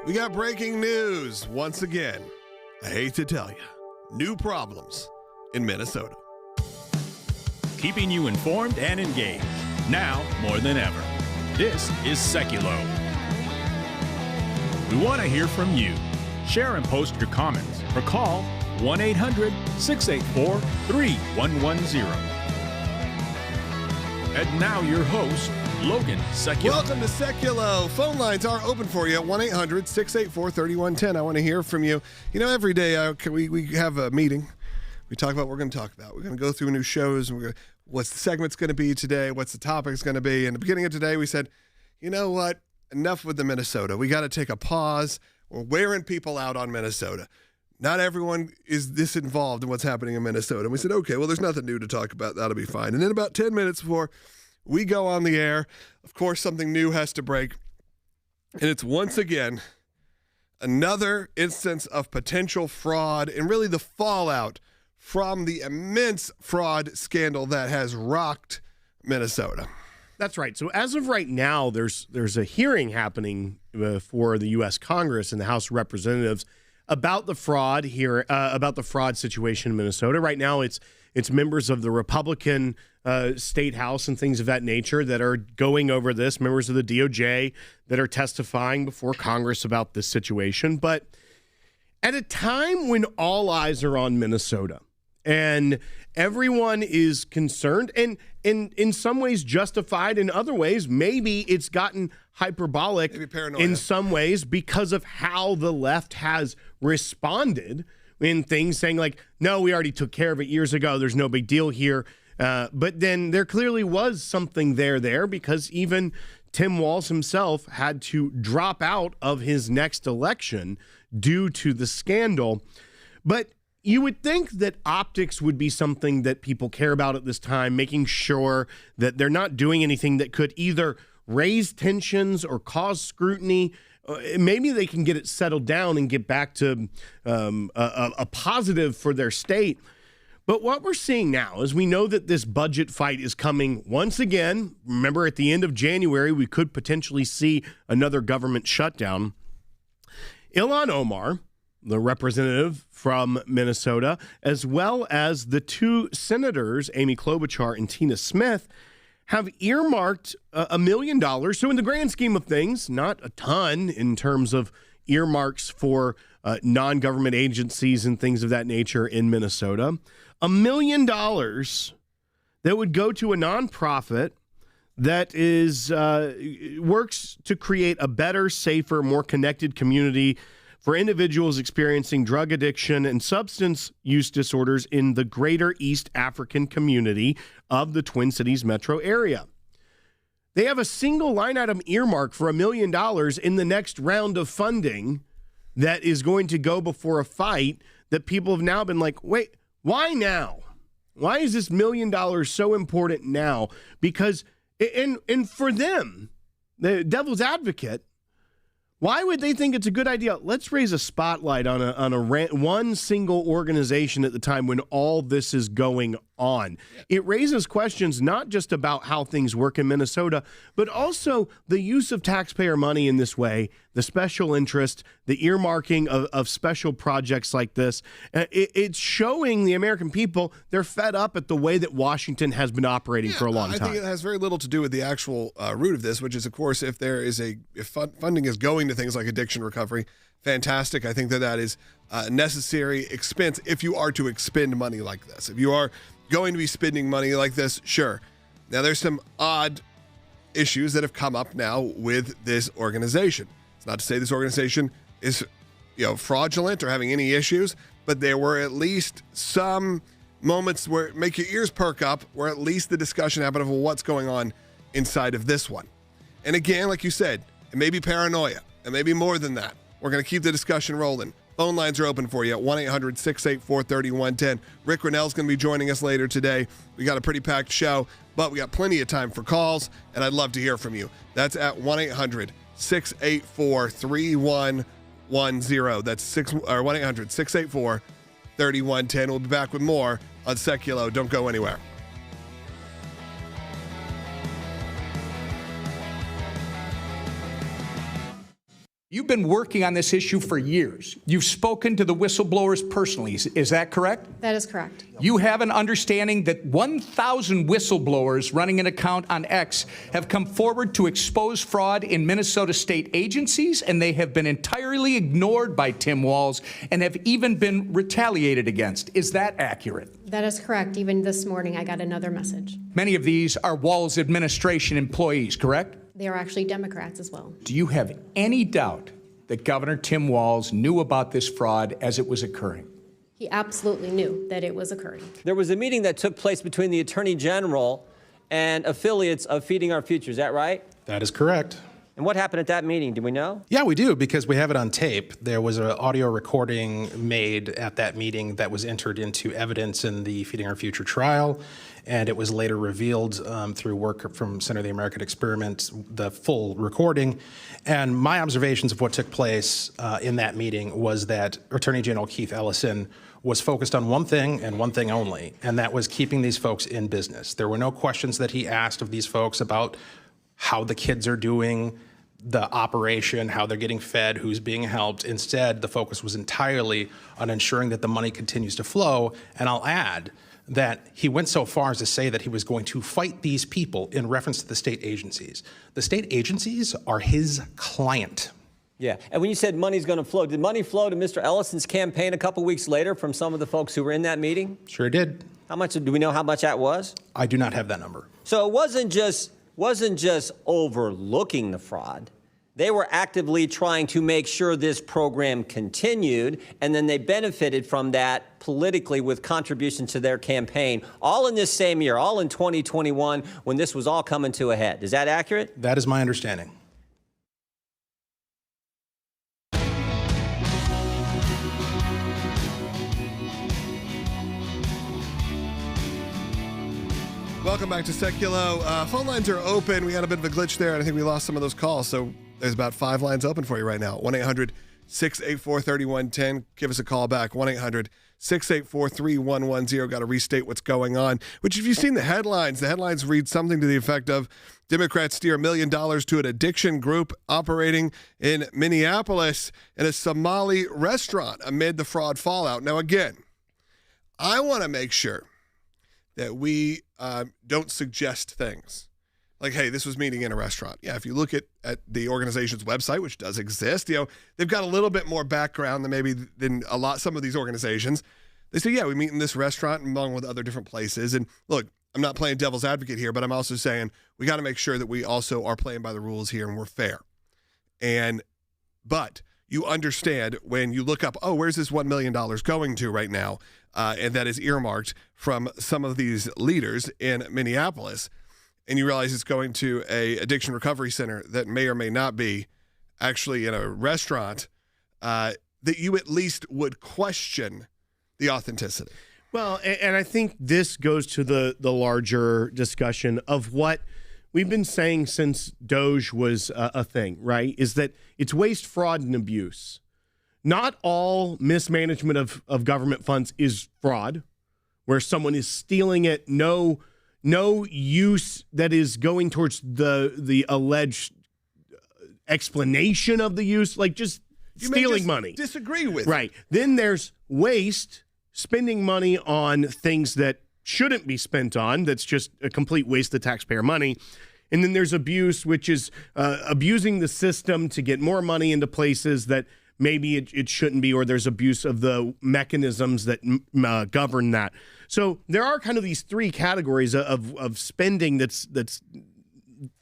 We got breaking news once again. I hate to tell you, new problems in Minnesota. Keeping you informed and engaged, now more than ever. This is Sekulow. We want to hear from you. Share and post your comments or call 1-800-684-3110. And now your host, Logan Sekulow. Welcome to Sekulow. Phone lines are open for you at 1-800-684-3110. I want to hear from you. You know, every day we have a meeting. We talk about what we're going to talk about. We're going to go through new shows. And what's the segment's going to be today? What's the topic's going to be? And at the beginning of today, we said, you know what? Enough with the Minnesota. We got to take a pause. We're wearing people out on Minnesota. Not everyone is this involved in what's happening in Minnesota. And we said, okay, well, there's nothing new to talk about. That'll be fine. And then about 10 minutes before we go on the air, of course, something new has to break. And it's once again another instance of potential fraud and really the fallout from the immense fraud scandal that has rocked Minnesota. That's right. So as of right now, there's a hearing happening for the U.S. Congress and the House of Representatives about the fraud here, about the fraud situation in Minnesota. Right now, it's members of the Republican state house and things of that nature that are going over this, members of the DOJ that are testifying before Congress about this situation. But at a time when all eyes are on Minnesota and everyone is concerned and in some ways justified, in other ways, maybe it's gotten hyperbolic in some ways because of how the left has responded in things saying like, no, we already took care of it years ago. There's no big deal here. But then there clearly was something there because even Tim Walz himself had to drop out of his next election due to the scandal. But you would think that optics would be something that people care about at this time, making sure that they're not doing anything that could either raise tensions or cause scrutiny. Maybe they can get it settled down and get back to a positive for their state. But what we're seeing now is we know that this budget fight is coming once again. Remember, at the end of January, we could potentially see another government shutdown. Ilhan Omar, the representative from Minnesota, as well as the two senators, Amy Klobuchar and Tina Smith, have earmarked $1 million. So in the grand scheme of things, not a ton in terms of earmarks for non-government agencies and things of that nature in Minnesota. $1 million that would go to a nonprofit that is works to create a better, safer, more connected community for individuals experiencing drug addiction and substance use disorders in the greater East African community of the Twin Cities metro area. They have a single line item earmark for $1 million in the next round of funding that is going to go before a fight that people have now been like, wait, why now? Why is this $1 million so important now? Because, and for them, the devil's advocate, why would they think it's a good idea? Let's raise a spotlight on one single organization at the time when all this is going on. Yeah. It raises questions not just about how things work in Minnesota, but also the use of taxpayer money in this way, the special interest, the earmarking of special projects like this. It's showing the American people they're fed up at the way that Washington has been operating for a long time. I think it has very little to do with the actual root of this, which is, of course, if funding is going to things like addiction recovery, fantastic. I think that is a necessary expense if you are to expend money like this. If you are going to be spending money like this, sure. Now, there's some odd issues that have come up now with this organization. It's not to say this organization is, fraudulent or having any issues, but there were at least some moments where make your ears perk up, where at least the discussion happened of what's going on inside of this one. And again, like you said, it may be paranoia. It may be more than that. We're going to keep the discussion rolling. Phone lines are open for you at 1-800-684-3110. Rick Rennell's going to be joining us later today. We got a pretty packed show, but we got plenty of time for calls, and I'd love to hear from you. That's at 1-800-684-3110. That's 1-800-684-3110. We'll be back with more on Sekulow. Don't go anywhere. You've been working on this issue for years. You've spoken to the whistleblowers personally. Is that correct? That is correct. You have an understanding that 1,000 whistleblowers running an account on X have come forward to expose fraud in Minnesota state agencies, and they have been entirely ignored by Tim Walz and have even been retaliated against. Is that accurate? That is correct. Even this morning, I got another message. Many of these are Walz administration employees, correct? They are actually Democrats as well. Do you have any doubt that Governor Tim Walz knew about this fraud as it was occurring? He absolutely knew that it was occurring. There was a meeting that took place between the Attorney General and affiliates of Feeding Our Future. Is that right? That is correct. And what happened at that meeting? Do we know? Yeah, we do, because we have it on tape. There was an audio recording made at that meeting that was entered into evidence in the Feeding Our Future trial, and it was later revealed through work from Center of the American Experiment, the full recording. And my observations of what took place in that meeting was that Attorney General Keith Ellison was focused on one thing and one thing only, and that was keeping these folks in business. There were no questions that he asked of these folks about how the kids are doing, the operation, how they're getting fed, who's being helped. Instead, the focus was entirely on ensuring that the money continues to flow. And I'll add that he went so far as to say that he was going to fight these people in reference to the state agencies. The state agencies are his client. Yeah. And when you said money's going to flow, did money flow to Mr. Ellison's campaign a couple weeks later from some of the folks who were in that meeting? Sure did. How much, do we know how much that was? I do not have that number. So it wasn't just overlooking the fraud. They were actively trying to make sure this program continued, and then they benefited from that politically with contributions to their campaign, all in this same year, all in 2021, when this was all coming to a head. Is that accurate? That is my understanding. Welcome back to Sekulow. Phone lines are open. We had a bit of a glitch there, and I think we lost some of those calls. So there's about 5 lines open for you right now. 1-800-684-3110. Give us a call back. 1-800-684-3110. Got to restate what's going on. Which, if you've seen the headlines read something to the effect of Democrats steer $1 million to an addiction group operating in Minneapolis in a Somali restaurant amid the fraud fallout. Now, again, I want to make sure that we don't suggest things like, hey, this was meeting in a restaurant. Yeah, if you look at the organization's website, which does exist, they've got a little bit more background than some of these organizations. They say, yeah, we meet in this restaurant along with other different places. And look, I'm not playing devil's advocate here, but I'm also saying we got to make sure that we also are playing by the rules here and we're fair. But you understand when you look up, oh, where's this $1 million going to right now? And that is earmarked from some of these leaders in Minneapolis. And you realize it's going to a addiction recovery center that may or may not be actually in a restaurant, that you at least would question the authenticity. Well, and I think this goes to the larger discussion of what we've been saying since Doge was a thing, right? Is that it's waste, fraud, and abuse. Not all mismanagement of government funds is fraud, where someone is stealing it, no use that is going towards the alleged explanation of the use, like just stealing money. Disagree with right. Then there's waste, spending money on things that shouldn't be spent on. That's just a complete waste of taxpayer money. And then there's abuse, which is abusing the system to get more money into places that maybe it shouldn't be, or there's abuse of the mechanisms that govern that. So there are kind of these 3 categories of spending that's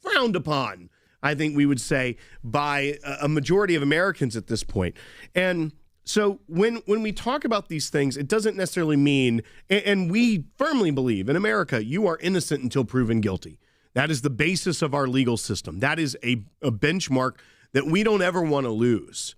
frowned upon, I think we would say, by a majority of Americans at this point. And so when we talk about these things, it doesn't necessarily mean, and we firmly believe in America, you are innocent until proven guilty. That is the basis of our legal system. That is a benchmark that we don't ever want to lose.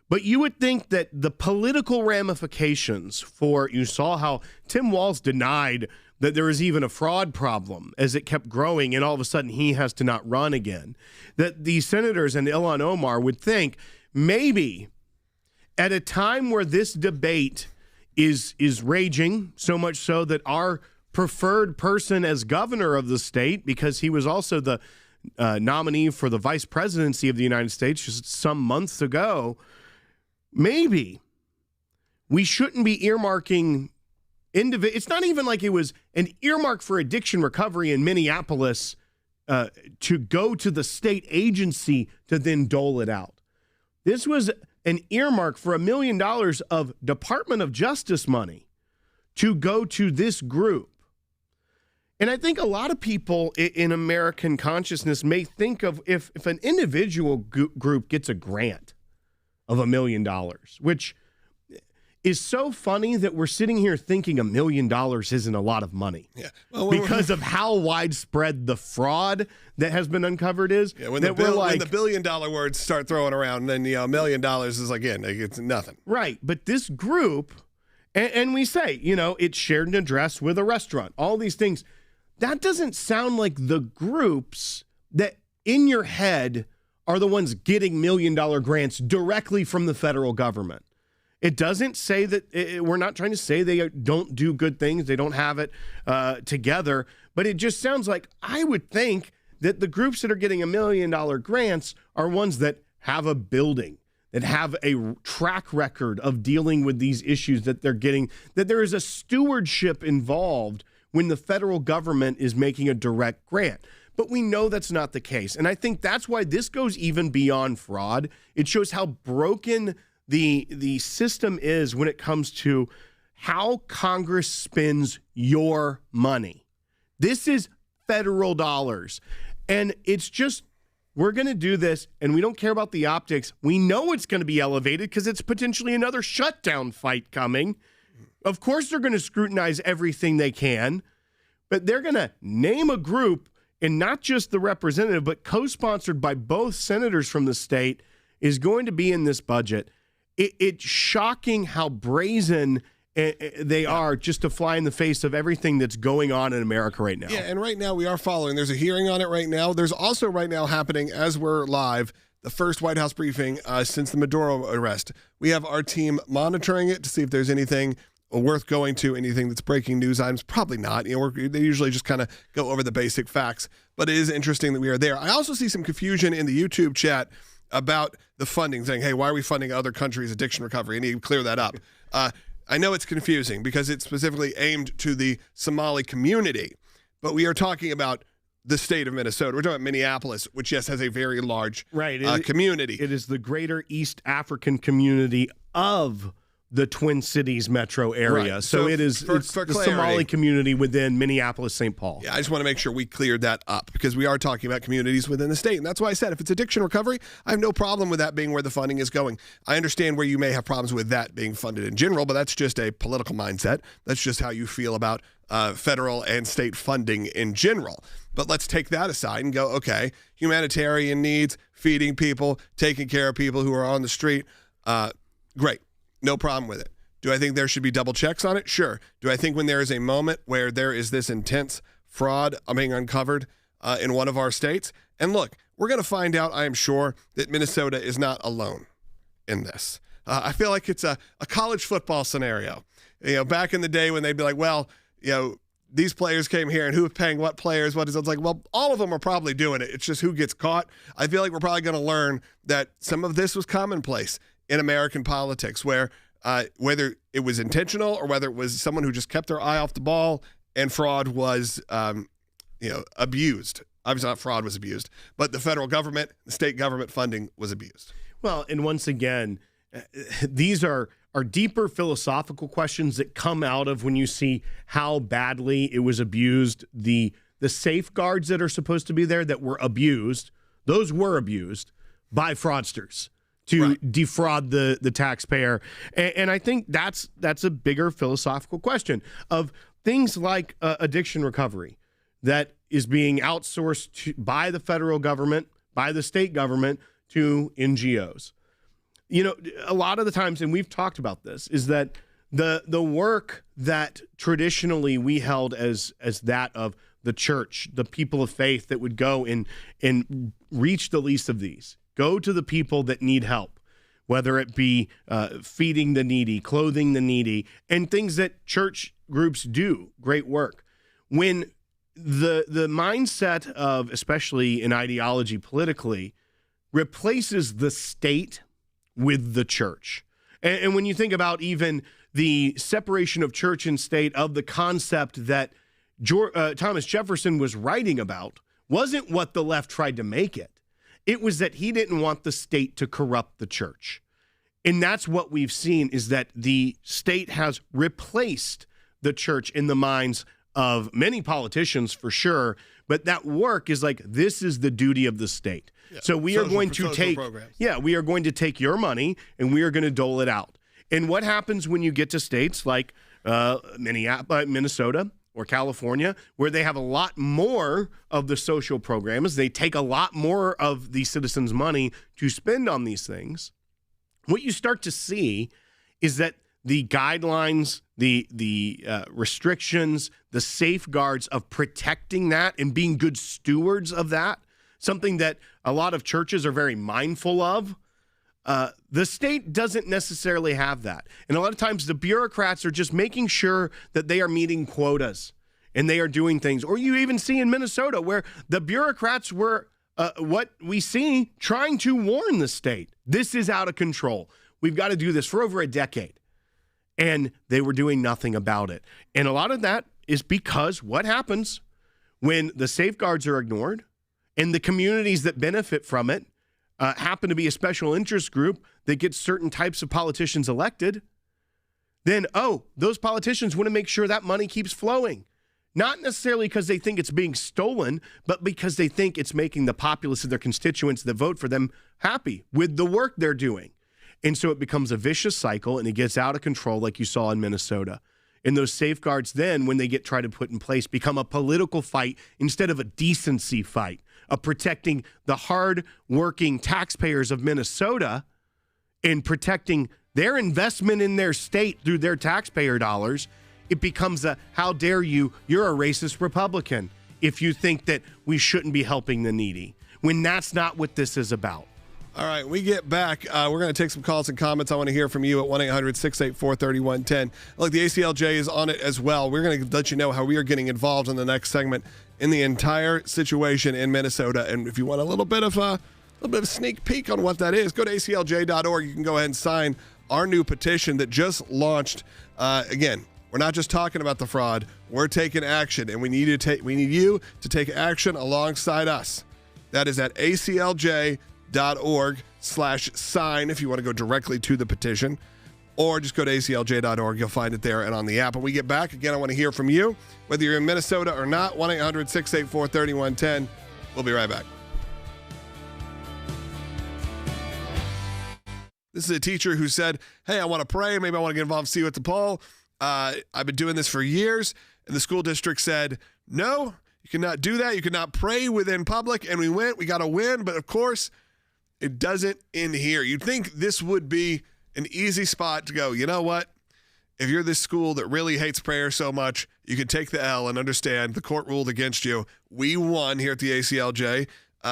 But you would think that the political ramifications for, you saw how Tim Walz denied that there was even a fraud problem as it kept growing, and all of a sudden he has to not run again. That the senators and Ilhan Omar would think maybe at a time where this debate is raging, so much so that our preferred person as governor of the state, because he was also the nominee for the vice presidency of the United States just some months ago, maybe we shouldn't be earmarking it's not even like it was an earmark for addiction recovery in Minneapolis to go to the state agency to then dole it out. This was an earmark for $1 million of Department of Justice money to go to this group. And I think a lot of people in American consciousness may think of if an individual group gets a grant of $1 million, which is so funny that we're sitting here thinking $1 million isn't a lot of money. Yeah. Well, because of how widespread the fraud that has been uncovered is. Yeah, when the $1 billion words start throwing around, then $1 million is again, it's nothing. Right. But this group, and we say, it's shared an address with a restaurant, all these things. That doesn't sound like the groups that in your head are the ones getting $1 million grants directly from the federal government. It doesn't say that we're not trying to say they don't do good things. They don't have it together. But it just sounds like I would think that the groups that are getting $1 million grants are ones that have a building, that have a track record of dealing with these issues that they're getting, that there is a stewardship involved when the federal government is making a direct grant. But we know that's not the case. And I think that's why this goes even beyond fraud. It shows how broken the system is when it comes to how Congress spends your money. This is federal dollars. And it's just, we're going to do this, and we don't care about the optics. We know it's going to be elevated because it's potentially another shutdown fight coming. Of course, they're going to scrutinize everything they can, but they're going to name a group, and not just the representative, but co-sponsored by both senators from the state, is going to be in this budget. It's shocking how brazen they are just to fly in the face of everything that's going on in America right now. Yeah, and right now we are following. There's a hearing on it right now. There's also right now happening, as we're live, the first White House briefing since the Maduro arrest. We have our team monitoring it to see if there's anything worth going to, anything that's breaking news items. Probably not. They usually just kind of go over the basic facts. But it is interesting that we are there. I also see some confusion in the YouTube chat about the funding, saying, hey, why are we funding other countries' addiction recovery? I need to clear that up. I know it's confusing because it's specifically aimed to the Somali community, but we are talking about the state of Minnesota. We're talking about Minneapolis, which, yes, has a very large community. It is the greater East African community of the Twin Cities metro area. Right. So it's the Somali community within Minneapolis, St. Paul. Yeah, I just want to make sure we cleared that up because we are talking about communities within the state. And that's why I said if it's addiction recovery, I have no problem with that being where the funding is going. I understand where you may have problems with that being funded in general, but that's just a political mindset. That's just how you feel about federal and state funding in general. But let's take that aside and go, okay, humanitarian needs, feeding people, taking care of people who are on the street, great. No problem with it. Do I think there should be double checks on it? Sure. Do I think when there is a moment where there is this intense fraud being uncovered in one of our states? And look, we're going to find out, I am sure, that Minnesota is not alone in this. I feel like it's a college football scenario. Back in the day when they'd be like, well, these players came here and who is paying what players, what is it? It's like, well, all of them are probably doing it. It's just who gets caught. I feel like we're probably going to learn that some of this was commonplace in American politics, where whether it was intentional or whether it was someone who just kept their eye off the ball and fraud was, abused. Obviously not fraud was abused, but the federal government, the state government funding was abused. Well, and once again, these are deeper philosophical questions that come out of when you see how badly it was abused. The safeguards that are supposed to be there that were abused, those were abused by fraudsters to defraud the taxpayer. And I think that's a bigger philosophical question of things like addiction recovery that is being outsourced by the federal government, by the state government to NGOs. A lot of the times, and we've talked about this, is that the work that traditionally we held as that of the church, the people of faith that would go and reach the least of these, go to the people that need help, whether it be feeding the needy, clothing the needy, and things that church groups do, great work. When the mindset of, especially in ideology politically, replaces the state with the church. And when you think about even the separation of church and state, of the concept that Thomas Jefferson was writing about, wasn't what the left tried to make it. It was that he didn't want the state to corrupt the church. And that's what we've seen, is that the state has replaced the church in the minds of many politicians, for sure. But that work is like, this is the duty of the state. Yeah. So we are going to take, we are going to take your money and we are going to dole it out. And what happens when you get to states like Minnesota or California, where they have a lot more of the social programs, they take a lot more of the citizens' money to spend on these things. What you start to see is that the guidelines, the restrictions, the safeguards of protecting that and being good stewards of that, something that a lot of churches are very mindful of, the state doesn't necessarily have that. And a lot of times the bureaucrats are just making sure that they are meeting quotas and they are doing things. Or you even see in Minnesota where the bureaucrats were, what we see, trying to warn the state. This is out of control. We've got to do this for over a decade. And they were doing nothing about it. And a lot of that is because what happens when the safeguards are ignored and the communities that benefit from it happen to be a special interest group that gets certain types of politicians elected, then, those politicians want to make sure that money keeps flowing. Not necessarily because they think it's being stolen, but because they think it's making the populace of their constituents that vote for them happy with the work they're doing. And so it becomes a vicious cycle, and it gets out of control like you saw in Minnesota. And those safeguards then, when they get tried to put in place, become a political fight instead of a decency fight of protecting the hard-working taxpayers of Minnesota and protecting their investment in their state through their taxpayer dollars. It becomes a, how dare you, you're a racist Republican if you think that we shouldn't be helping the needy, when that's not what this is about. All right, we get back. We're going to take some calls and comments. I want to hear from you at 1-800-684-3110. Look, the ACLJ is on it as well. We're going to let you know how we are getting involved in the next segment in the entire situation in Minnesota. And if you want a little bit of a sneak peek on what that is, go to aclj.org. You can go ahead and sign our new petition that just launched. Again, we're not just talking about the fraud. We're taking action, and we need you to take action alongside us. That is at aclj.org/sign if you want to go directly to the petition, or just go to aclj.org. You'll find it there and on the app. When we get back, again, I want to hear from you, whether you're in Minnesota or not. 1-800-684-3110. We'll be right back. This is a teacher who said, hey, I want to pray. Maybe I want to get involved, see you at the poll. I've been doing this for years. And the school district said, no, you cannot do that. You cannot pray within public. And we went. We got to win. But, of course, it doesn't end here. You'd think this would be an easy spot to go, you know what? If you're this school that really hates prayer so much, you can take the L and understand the court ruled against you. We won here at the ACLJ.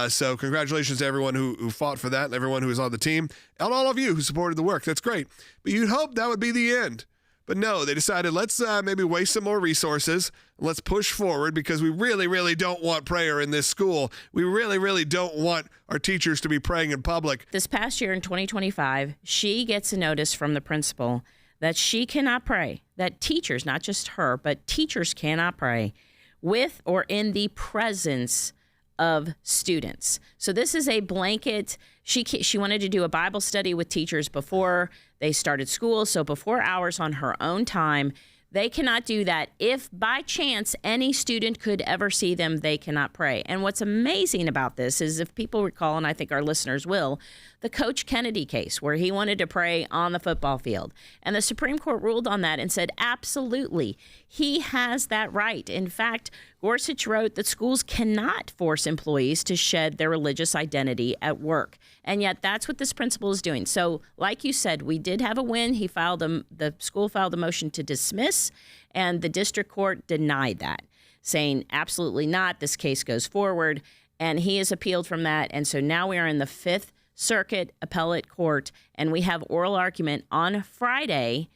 So congratulations to everyone who fought for that and everyone who was on the team and all of you who supported the work. That's great. But you'd hope that would be the end. But no, they decided let's maybe waste some more resources. Let's push forward because we really, really don't want prayer in this school. We really, really don't want our teachers to be praying in public. This past year in 2025, she gets a notice from the principal that she cannot pray, that teachers, not just her, but teachers cannot pray with or in the presence of students. So this is a blanket. She wanted to do a Bible study with teachers before they started school, so before hours on her own time. They cannot do that. If by chance any student could ever see them, they cannot pray. And what's amazing about this is, if people recall, and I think our listeners will, the Coach Kennedy case where he wanted to pray on the football field. And the Supreme Court ruled on that and said, absolutely, he has that right. In fact, Gorsuch wrote that schools cannot force employees to shed their religious identity at work. And yet that's what this principal is doing. So like you said, we did have a win. The school filed a motion to dismiss, and the district court denied that, saying absolutely not. This case goes forward, and he has appealed from that. And so now we are in the Fifth Circuit Appellate Court, and we have oral argument on Friday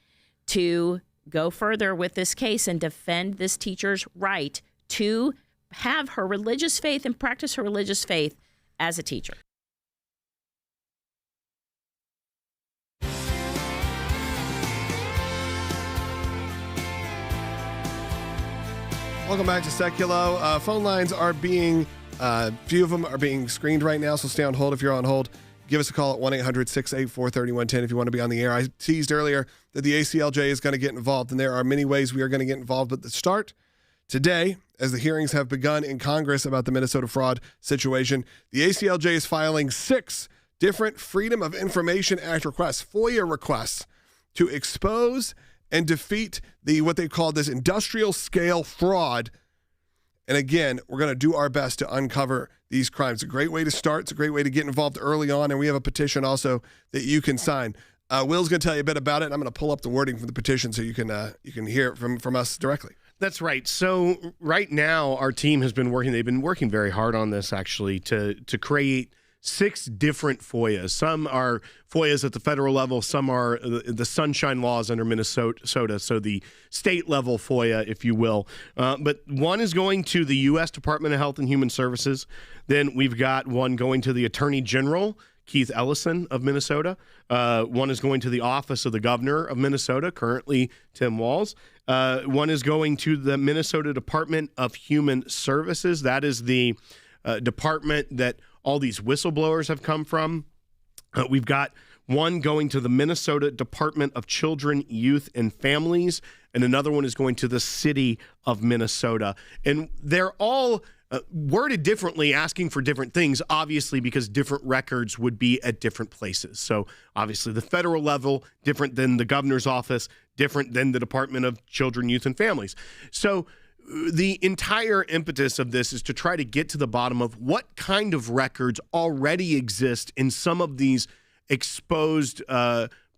to go further with this case and defend this teacher's right to have her religious faith and practice her religious faith as a teacher. Welcome back to Sekulow. Phone lines are being, few of them are being screened right now, so stay on hold if you're on hold. Give us a call at 1-800-684-3110 if you want to be on the air. I teased earlier that the ACLJ is going to get involved, and there are many ways we are going to get involved. But the start today, as the hearings have begun in Congress about the Minnesota fraud situation, the ACLJ is filing 6 different Freedom of Information Act requests, FOIA requests, to expose and defeat what they call this industrial scale fraud. And again, we're going to do our best to uncover these crimes. It's a great way to start. It's a great way to get involved early on. And we have a petition also that you can sign. Will's going to tell you a bit about it. I'm going to pull up the wording from the petition so you can hear it from us directly. That's right. So right now, our team has been working. They've been working very hard on this, actually, to create 6 different FOIAs. Some are FOIAs at the federal level. Some are the sunshine laws under Minnesota, so the state level FOIA, if you will. But one is going to the U.S. Department of Health and Human Services. Then we've got one going to the Attorney General, Keith Ellison of Minnesota. One is going to the Office of the Governor of Minnesota, currently Tim Walz. One is going to the Minnesota Department of Human Services. That is the department that all these whistleblowers have come from. We've got one going to the Minnesota Department of Children, Youth, and Families, and another one is going to the City of Minnesota. And they're all worded differently, asking for different things, obviously, because different records would be at different places. So obviously the federal level, different than the governor's office, different than the Department of Children, Youth, and Families. So the entire impetus of this is to try to get to the bottom of what kind of records already exist in some of these exposed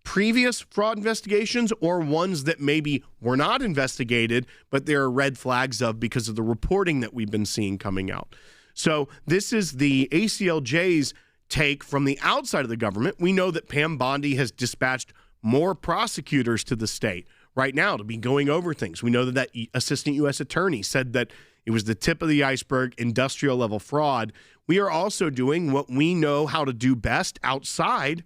previous fraud investigations, or ones that maybe were not investigated, but there are red flags of because of the reporting that we've been seeing coming out. So this is the ACLJ's take from the outside of the government. We know that Pam Bondi has dispatched more prosecutors to the state right now to be going over things. We know that assistant U.S. attorney said that it was the tip of the iceberg, industrial level fraud. We are also doing what we know how to do best outside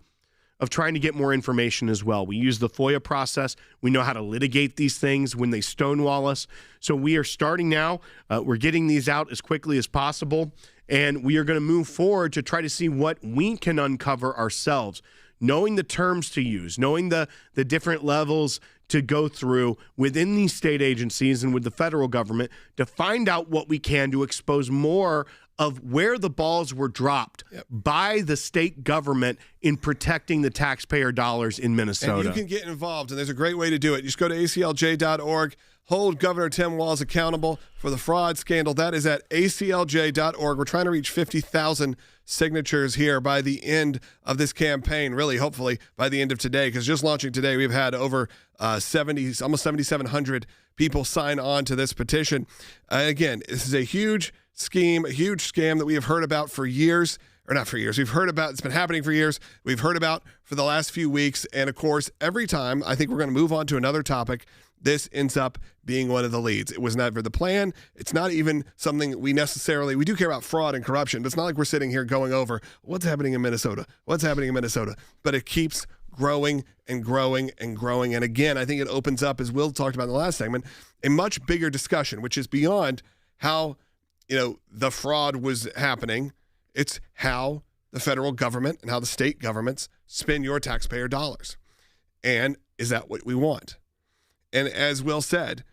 of trying to get more information as well. We use the FOIA process. We know how to litigate these things when they stonewall us. So we are starting now. We're getting these out as quickly as possible, and we are going to move forward to try to see what we can uncover ourselves, knowing the terms to use, knowing the different levels to go through within these state agencies and with the federal government to find out what we can to expose more of where the balls were dropped by the state government in protecting the taxpayer dollars in Minnesota. And you can get involved, and there's a great way to do it. Just go to aclj.org. Hold Governor Tim Walz accountable for the fraud scandal. That is at aclj.org. We're trying to reach 50,000 signatures here by the end of this campaign, really, hopefully, by the end of today, because just launching today, we've had over almost 7,700 people sign on to this petition. Again, this is a huge scheme, a huge scam that we have heard about for years. Or not for years. We've heard about, it's been happening for years. We've heard about for the last few weeks. And of course, every time I think we're going to move on to another topic, this ends up being one of the leads. It was never the plan. It's not even something we do care about fraud and corruption, but it's not like we're sitting here going over what's happening in Minnesota, but it keeps growing and growing and growing. And again, I think it opens up, as Will talked about in the last segment, a much bigger discussion, which is beyond how, the fraud was happening. It's how the federal government and how the state governments spend your taxpayer dollars. And is that what we want? And as Will said,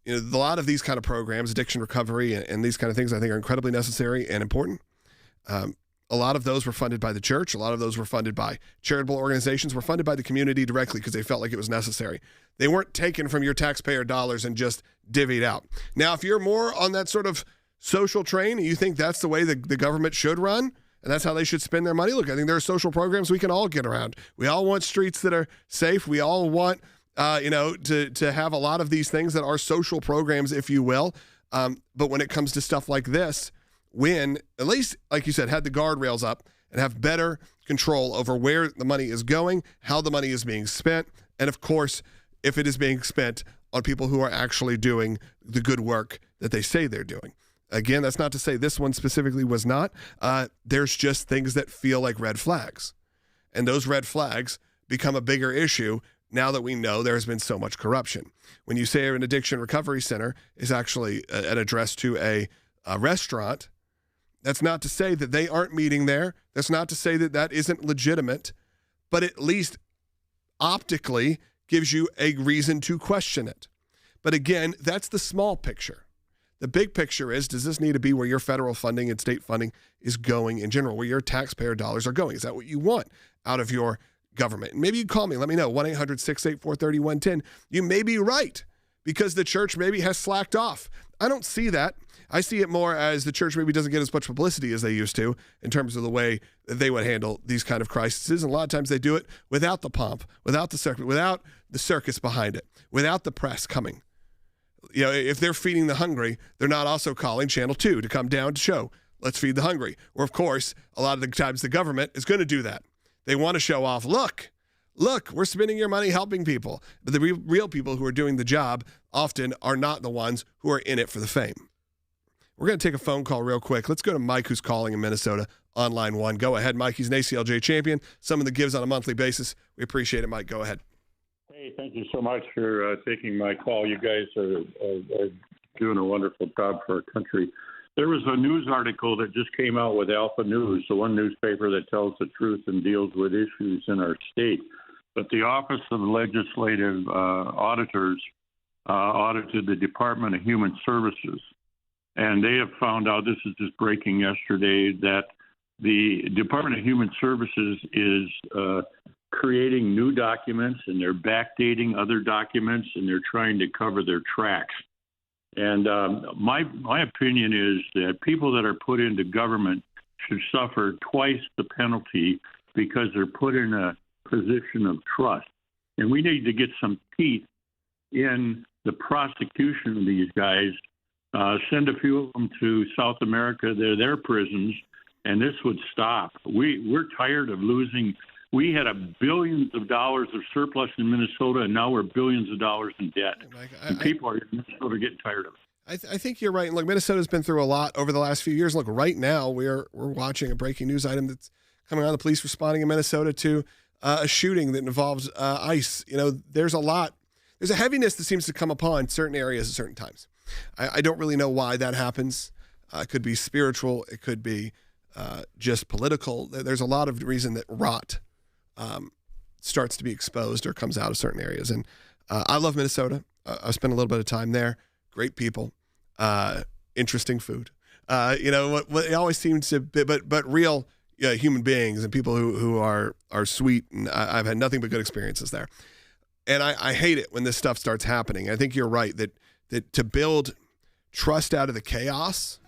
a lot of these kind of programs, addiction recovery and these kind of things, I think are incredibly necessary and important. A lot of those were funded by the church. A lot of those were funded by charitable organizations, were funded by the community directly because they felt like it was necessary. They weren't taken from your taxpayer dollars and just divvied out. Now, if you're more on that sort of social train and you think that's the way the government should run and that's how they should spend their money, look, I think there are social programs we can all get around. We all want streets that are safe. We all want to have a lot of these things that are social programs, if you will. But when it comes to stuff like this, when, at least, like you said, had the guardrails up and have better control over where the money is going, how the money is being spent, and of course, if it is being spent on people who are actually doing the good work that they say they're doing. Again, that's not to say this one specifically was not. There's just things that feel like red flags. And those red flags become a bigger issue now that we know there has been so much corruption. When you say an addiction recovery center is actually an address to a restaurant, that's not to say that they aren't meeting there. That's not to say that that isn't legitimate, but at least optically gives you a reason to question it. But again, that's the small picture. The big picture is, does this need to be where your federal funding and state funding is going in general, where your taxpayer dollars are going? Is that what you want out of your government? And maybe you call me, let me know, 1-800-684-3110. You may be right, because the church maybe has slacked off. I don't see that. I see it more as the church maybe doesn't get as much publicity as they used to in terms of the way that they would handle these kind of crises. And a lot of times they do it without the pomp, without the circus behind it, without the press coming. You know, if they're feeding the hungry, they're not also calling Channel 2 to come down to show, let's feed the hungry. Or, of course, a lot of the times the government is going to do that. They want to show off, look, we're spending your money helping people. But the real people who are doing the job often are not the ones who are in it for the fame. We're going to take a phone call real quick. Let's go to Mike, who's calling in Minnesota on line 1. Go ahead, Mike. He's an ACLJ champion. Someone that gives on a monthly basis. We appreciate it, Mike. Go ahead. Hey, thank you so much for taking my call. You guys are doing a wonderful job for our country. There was a news article that just came out with Alpha News, the one newspaper that tells the truth and deals with issues in our state. But the Office of Legislative Auditors audited the Department of Human Services. And they have found out, this is just breaking yesterday, that the Department of Human Services is creating new documents, and they're backdating other documents, and they're trying to cover their tracks. And my opinion is that people that are put into government should suffer twice the penalty because they're put in a position of trust. And we need to get some teeth in the prosecution of these guys. Send a few of them to South America. They're their prisons, and this would stop. We're tired of losing. We had billions of dollars of surplus in Minnesota, and now we're billions of dollars in debt. And people in Minnesota getting tired of it. I think you're right. And look, Minnesota's been through a lot over the last few years. Look, right now we're watching a breaking news item that's coming on. The police responding in Minnesota to a shooting that involves ICE. You know, there's a heaviness that seems to come upon certain areas at certain times. I don't really know why that happens. It could be spiritual. It could be just political. There's a lot of reason that rot starts to be exposed or comes out of certain areas. And I love Minnesota. I spent a little bit of time there. Great people, interesting food. What it always seems to be, but real human beings and people who are sweet. And I've had nothing but good experiences there. And I hate it when this stuff starts happening. I think you're right that to build trust out of the chaos,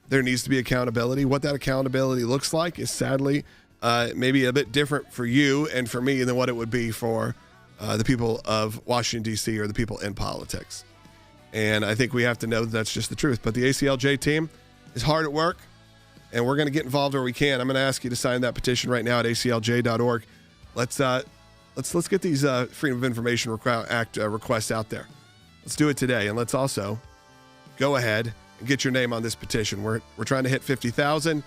there needs to be accountability. What that accountability looks like is sadly maybe a bit different for you and for me than what it would be for the people of Washington, D.C. or the people in politics. And I think we have to know that that's just the truth. But the ACLJ team is hard at work, and we're going to get involved where we can. I'm going to ask you to sign that petition right now at aclj.org. Let's get these Freedom of Information Act requests out there. Let's do it today, and let's also go ahead and get your name on this petition. We're trying to hit 50,000.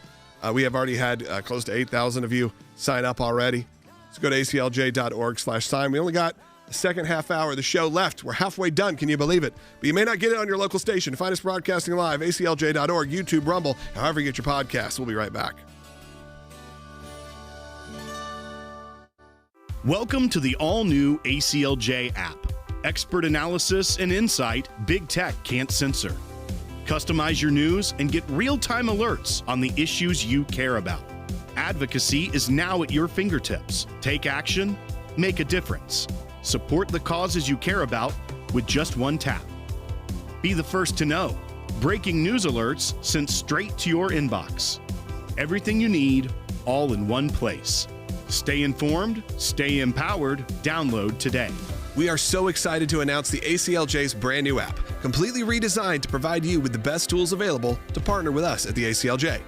We have already had close to 8,000 of you sign up already. So go to aclj.org/sign. We only got the second half hour of the show left. We're halfway done. Can you believe it? But you may not get it on your local station. Find us broadcasting live, aclj.org, YouTube, Rumble, however you get your podcasts. We'll be right back. Welcome to the all-new ACLJ app. Expert analysis and insight big tech can't censor. Customize your news and get real-time alerts on the issues you care about. Advocacy is now at your fingertips. Take action, make a difference. Support the causes you care about with just one tap. Be the first to know. Breaking news alerts sent straight to your inbox. Everything you need, all in one place. Stay informed, stay empowered. Download today. We are so excited to announce the ACLJ's brand new app, completely redesigned to provide you with the best tools available to partner with us at the ACLJ.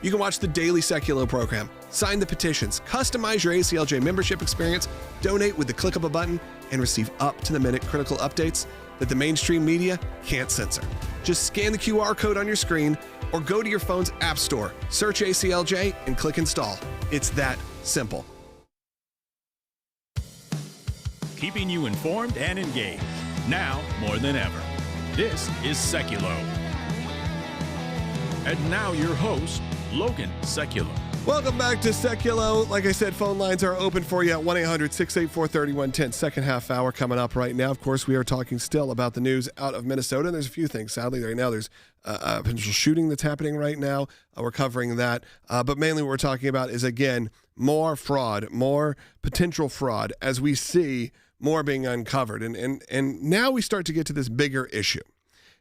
You can watch the daily Sekulow program, sign the petitions, customize your ACLJ membership experience, donate with the click of a button, and receive up-to-the-minute critical updates that the mainstream media can't censor. Just scan the QR code on your screen or go to your phone's app store, search ACLJ, and click install. It's that simple. Keeping you informed and engaged, now more than ever. This is Sekulow. And now your host, Logan Sekulow. Welcome back to Sekulow. Like I said, phone lines are open for you at 1-800-684-3110. Second half hour coming up right now. Of course, we are talking still about the news out of Minnesota. And there's a few things. Sadly, right now, there's a potential shooting that's happening right now. We're covering that. But mainly what we're talking about is, again, more fraud, more potential fraud as we see more being uncovered. And now we start to get to this bigger issue.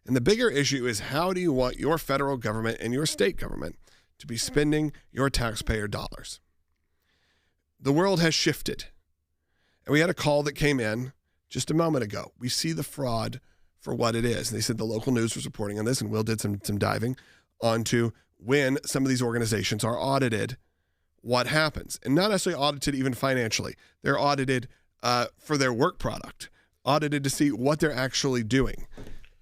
And the bigger issue is, how do you want your federal government and your state government to be spending your taxpayer dollars? The world has shifted. And we had a call that came in just a moment ago. We see the fraud for what it is. And they said the local news was reporting on this, and Will did some diving onto when some of these organizations are audited, what happens. And not necessarily audited even financially. They're audited for their work product, audited to see what they're actually doing.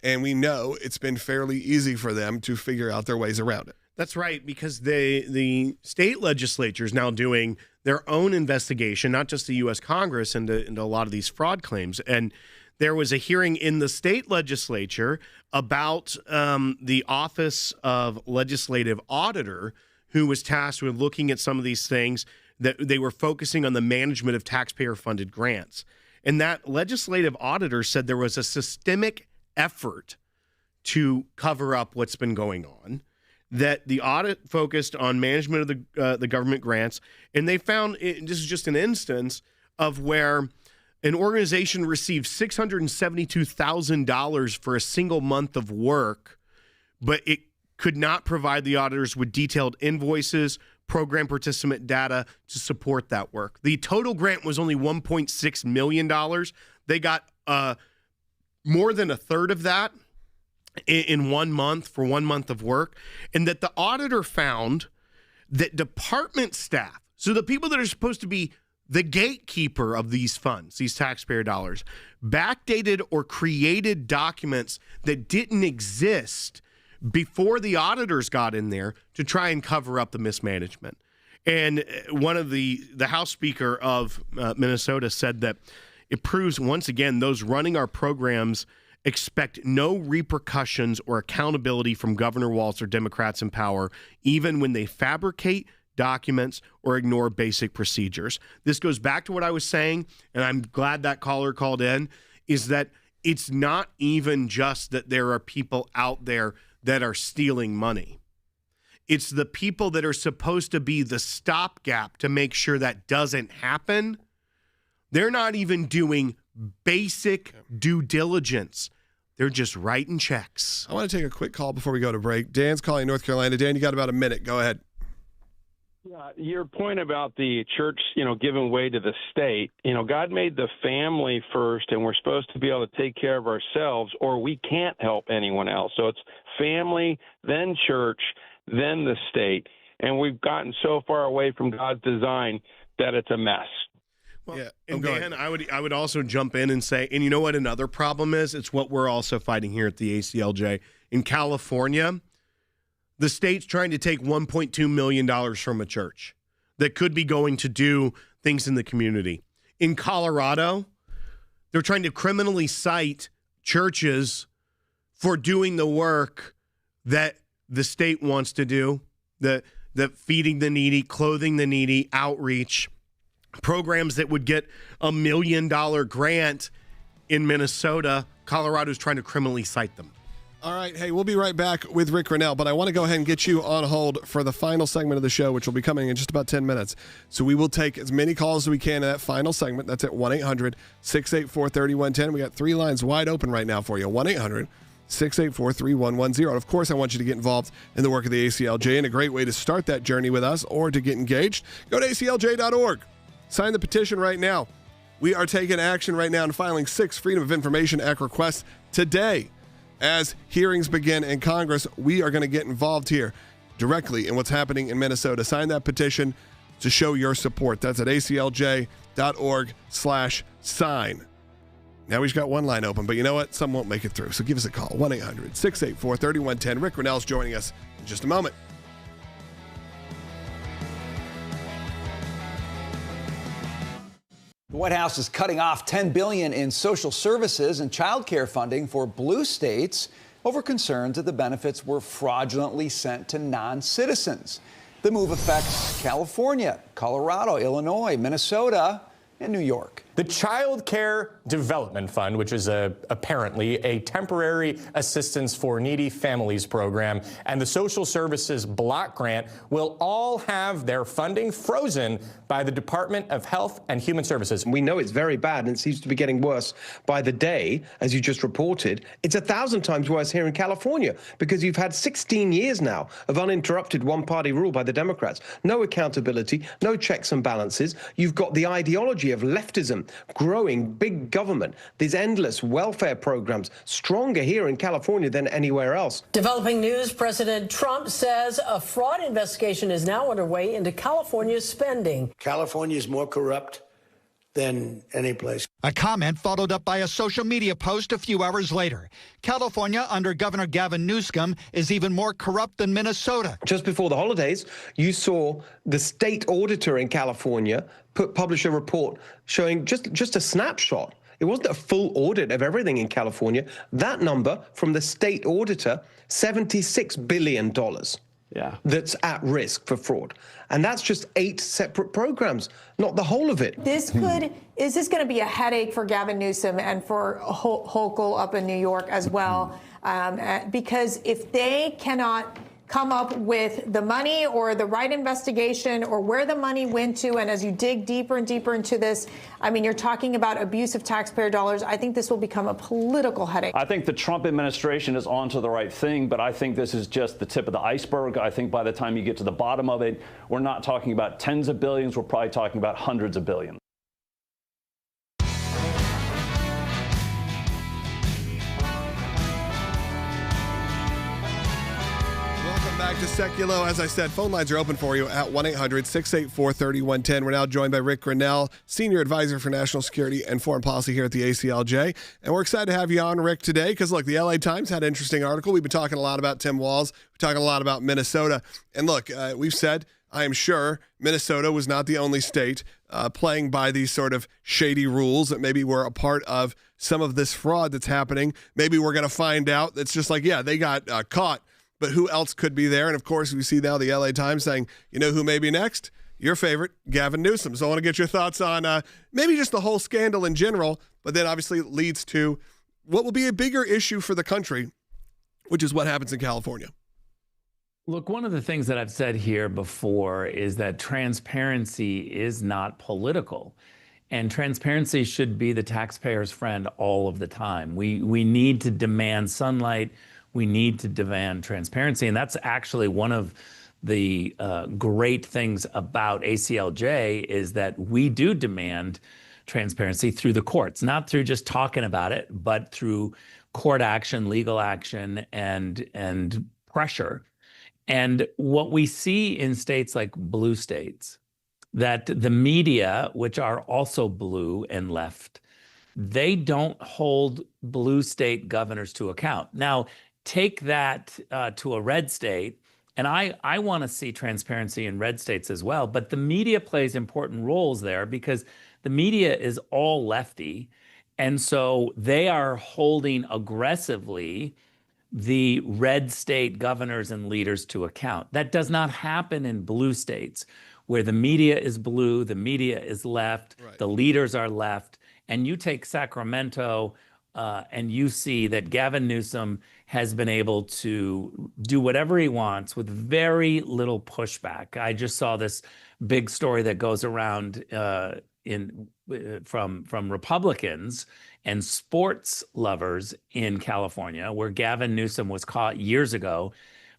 And we know it's been fairly easy for them to figure out their ways around it. That's right, because the state legislature is now doing their own investigation, not just the U.S. Congress, into a lot of these fraud claims. And there was a hearing in the state legislature about the Office of Legislative Auditor, who was tasked with looking at some of these things, that they were focusing on the management of taxpayer-funded grants. And that legislative auditor said there was a systemic effort to cover up what's been going on, that the audit focused on management of the government grants, and they found, this is just an instance of where an organization received $672,000 for a single month of work, but it could not provide the auditors with detailed invoices, program participant data to support that work. The total grant was only $1.6 million. They got more than a third of that in 1 month for 1 month of work, and that the auditor found that department staff, so the people that are supposed to be the gatekeeper of these funds, these taxpayer dollars, backdated or created documents that didn't exist before the auditors got in there to try and cover up the mismanagement. And one of the House Speaker of Minnesota said that it proves once again those running our programs expect no repercussions or accountability from Governor Walz or Democrats in power, even when they fabricate documents or ignore basic procedures. This goes back to what I was saying, and I'm glad that caller called in, is that it's not even just that there are people out there that are stealing money. It's the people that are supposed to be the stopgap to make sure that doesn't happen. They're not even doing basic due diligence. They're just writing checks. I want to take a quick call before we go to break. Dan's calling North Carolina. Dan, you got about a minute. Go ahead. Your point about the church, giving way to the state, God made the family first, and we're supposed to be able to take care of ourselves, or we can't help anyone else. So it's family, then church, then the state. And we've gotten so far away from God's design that it's a mess. Well, yeah, and Dan, I would also jump in and say, and you know what another problem is? It's what we're also fighting here at the ACLJ. In California, the state's trying to take $1.2 million from a church that could be going to do things in the community. In Colorado, they're trying to criminally cite churches for doing the work that the state wants to do, the feeding the needy, clothing the needy, outreach, programs that would get $1 million grant in Minnesota. Colorado's trying to criminally cite them. All right. Hey, we'll be right back with Rick Grinnell, but I want to go ahead and get you on hold for the final segment of the show, which will be coming in just about 10 minutes. So we will take as many calls as we can in that final segment. That's at 1-800-684-3110. We got 3 lines wide open right now for you. 1-800-684-3110. And of course, I want you to get involved in the work of the ACLJ, and a great way to start that journey with us or to get engaged, go to aclj.org. Sign the petition right now. We are taking action right now and filing 6 Freedom of Information Act requests today. As hearings begin in Congress, we are going to get involved here. directly in what's happening in Minnesota. Sign that petition to show your support. That's at aclj.org/sign. Now we've got one line open, but you know what? Some won't make it through. So give us a call. 1-800-684-3110. Rick Grinnell's joining us in just a moment. The White House is cutting off $10 billion in social services and child care funding for blue states over concerns that the benefits were fraudulently sent to non-citizens. The move affects California, Colorado, Illinois, Minnesota, and New York. The Child Care Development Fund, which is apparently a temporary assistance for needy families program, and the Social Services Block Grant will all have their funding frozen by the Department of Health and Human Services. We know it's very bad, and it seems to be getting worse by the day, as you just reported. It's 1,000 times worse here in California, because you've had 16 years now of uninterrupted one-party rule by the Democrats. No accountability, no checks and balances. You've got the ideology of leftism, growing big government, these endless welfare programs, stronger here in California than anywhere else. Developing news, President Trump says a fraud investigation is now underway into California's spending. California is more corrupt than any place. A comment followed up by a social media post a few hours later. California, under Governor Gavin Newsom, is even more corrupt than Minnesota. Just before the holidays, you saw the state auditor in California publish a report showing just a snapshot. It wasn't a full audit of everything in California. That number from the state auditor, $76 billion. Yeah. That's at risk for fraud. And that's just 8 separate programs, not the whole of it. Is this going to be a headache for Gavin Newsom and for Hochul up in New York as well? Because if they cannot come up with the money or the right investigation or where the money went to, and as you dig deeper and deeper into this, I mean, you're talking about abuse of taxpayer dollars. I think this will become a political headache. I think the Trump administration is onto the right thing, but I think this is just the tip of the iceberg. I think by the time you get to the bottom of it, we're not talking about tens of billions. We're probably talking about hundreds of billions. Back to Sekulow. As I said, phone lines are open for you at 1-800-684-3110. We're now joined by Rick Grinnell, Senior Advisor for National Security and Foreign Policy here at the ACLJ. And we're excited to have you on, Rick, today because, look, the LA Times had an interesting article. We've been talking a lot about Tim Walz. We're talking a lot about Minnesota. And, look, we've said, I am sure Minnesota was not the only state playing by these sort of shady rules that maybe were a part of some of this fraud that's happening. Maybe we're going to find out that's just like, yeah, they got caught. But who else could be there? And, of course, we see now the LA Times saying, you know who may be next? Your favorite, Gavin Newsom. So I want to get your thoughts on maybe just the whole scandal in general, but then obviously it leads to what will be a bigger issue for the country, which is what happens in California. Look, one of the things that I've said here before is that transparency is not political. And transparency should be the taxpayer's friend all of the time. We need to demand sunlight. We need to demand transparency. And that's actually one of the great things about ACLJ is that we do demand transparency through the courts, not through just talking about it, but through court action, legal action, and pressure. And what we see in states like blue states, that the media, which are also blue and left, they don't hold blue state governors to account. Now, take that to a red state, and I want to see transparency in red states as well, but the media plays important roles there because the media is all lefty, and so they are holding aggressively the red state governors and leaders to account. That does not happen in blue states where the media is blue, the media is left, right. The leaders are left, and you take Sacramento and you see that Gavin Newsom has been able to do whatever he wants with very little pushback. I just saw this big story that goes around from Republicans and sports lovers in California, where Gavin Newsom was caught years ago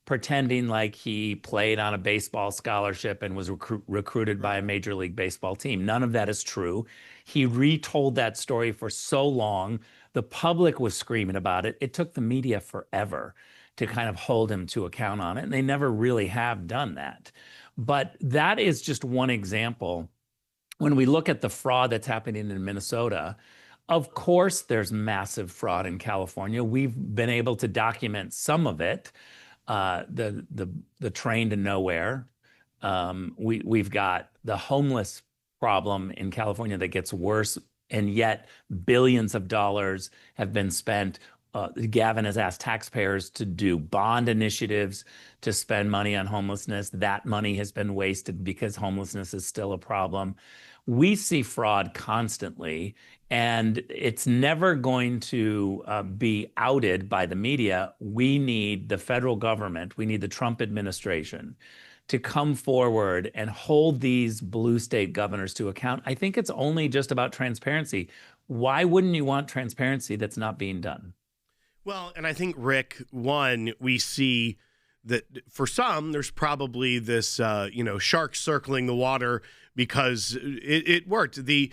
pretending like he played on a baseball scholarship and was recruited by a Major League Baseball team. None of that is true. He retold that story for so long. The public was screaming about it. It took the media forever. to kind of hold him to account on it. And they never really have done that. But that is just one example. When we look at the fraud that's happening in Minnesota, of course, there's massive fraud in California. We've been able to document some of it. The train to nowhere. We've got the homeless problem in California that gets worse, and yet billions of dollars have been spent. Gavin has asked taxpayers to do bond initiatives to spend money on homelessness. That money has been wasted because homelessness is still a problem. We see fraud constantly, and it's never going to be outed by the media. We need the federal government, we need the Trump administration to come forward and hold these blue state governors to account. I think it's only just about transparency. Why wouldn't you want transparency that's not being done? Well, and I think, Rick, one, we see that for some, there's probably this, shark circling the water because it worked. The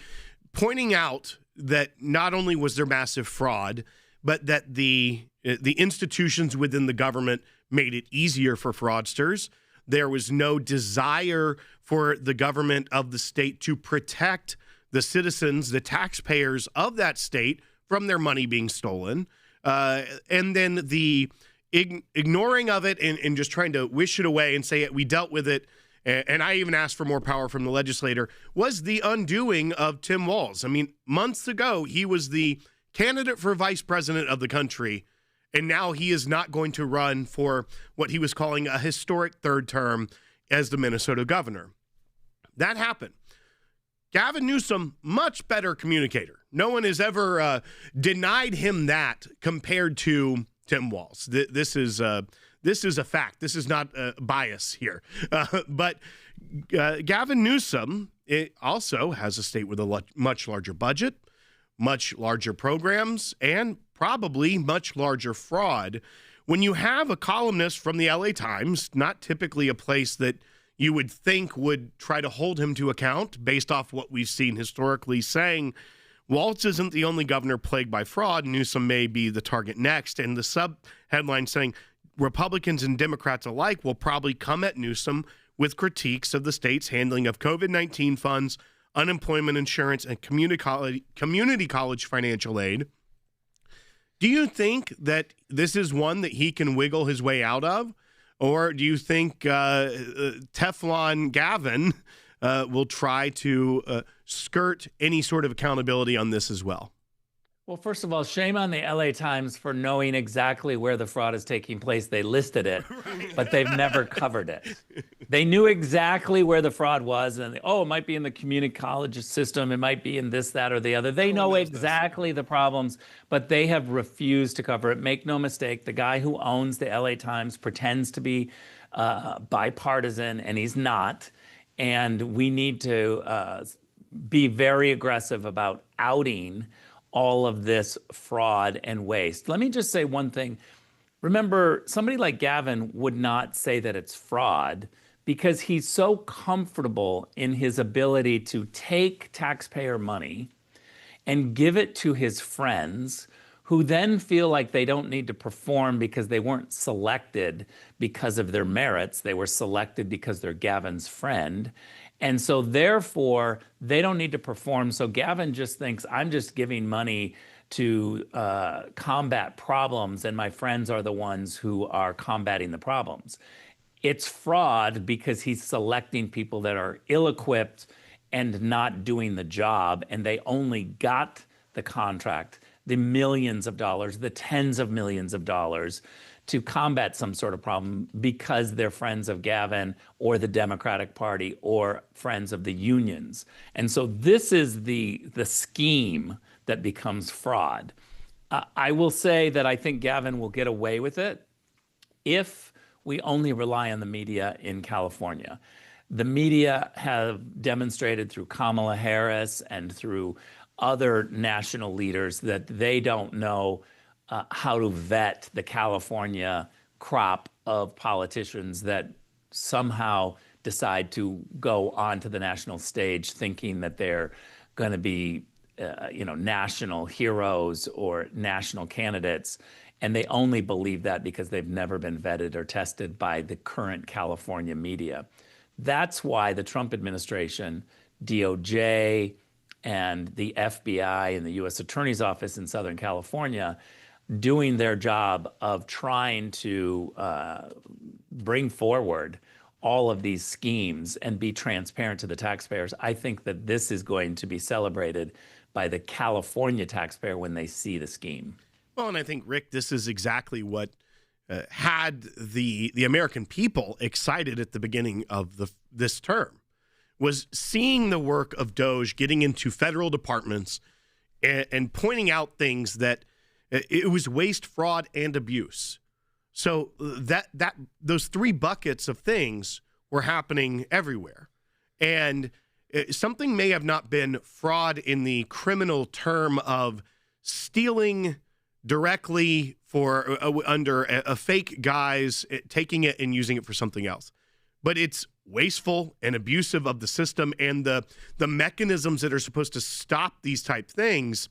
pointing out that not only was there massive fraud, but that the institutions within the government made it easier for fraudsters. There was no desire for the government of the state to protect the citizens, the taxpayers of that state from their money being stolen. And then the ignoring of it and just trying to wish it away and say we dealt with it. And I even asked for more power from the legislator, was the undoing of Tim Walz. I mean, months ago, he was the candidate for vice president of the country, and now he is not going to run for what he was calling a historic third term as the Minnesota governor. That happened. Gavin Newsom, much better communicator. No one has ever denied him that compared to Tim Walz. This is a fact. This is not bias here. But Gavin Newsom also has a state with a much larger budget, much larger programs, and probably much larger fraud. When you have a columnist from the LA Times, not typically a place that you would think would try to hold him to account based off what we've seen historically, saying Walz isn't the only governor plagued by fraud. Newsom may be the target next. And the sub-headline saying Republicans and Democrats alike will probably come at Newsom with critiques of the state's handling of COVID-19 funds, unemployment insurance, and community college financial aid. Do you think that this is one that he can wiggle his way out of? Or do you think Teflon Gavin will try to skirt any sort of accountability on this as well? Well, first of all, shame on the LA Times for knowing exactly where the fraud is taking place. They listed it, but they've never covered it. They knew exactly where the fraud was, and it might be in the community college system. It might be in this, that, or the other. They know exactly the problems, but they have refused to cover it. Make no mistake, the guy who owns the LA Times pretends to be bipartisan, and he's not. And we need to be very aggressive about outing all of this fraud and waste. Let me just say one thing. Remember, somebody like Gavin would not say that it's fraud because he's so comfortable in his ability to take taxpayer money and give it to his friends who then feel like they don't need to perform because they weren't selected because of their merits. They were selected because they're Gavin's friend. And so therefore, they don't need to perform. So Gavin just thinks, I'm just giving money to combat problems, and my friends are the ones who are combating the problems. It's fraud because he's selecting people that are ill-equipped and not doing the job, and they only got the contract, the millions of dollars, the tens of millions of dollars to combat some sort of problem because they're friends of Gavin or the Democratic Party or friends of the unions. And so this is the scheme that becomes fraud. I will say that I think Gavin will get away with it if we only rely on the media in California. The media have demonstrated through Kamala Harris and through other national leaders that they don't know how to vet the California crop of politicians that somehow decide to go onto the national stage thinking that they're going to be national heroes or national candidates. And they only believe that because they've never been vetted or tested by the current California media. That's why the Trump administration, DOJ, and the FBI and the U.S. Attorney's Office in Southern California doing their job of trying to bring forward all of these schemes and be transparent to the taxpayers. I think that this is going to be celebrated by the California taxpayer when they see the scheme. Well, and I think, Rick, this is exactly what had the American people excited at the beginning of this term, was seeing the work of DOJ getting into federal departments and pointing out things that it was waste, fraud, and abuse. So those three buckets of things were happening everywhere. And something may have not been fraud in the criminal term of stealing directly for under a fake guise, taking it and using it for something else. But it's wasteful and abusive of the system and the mechanisms that are supposed to stop these type things.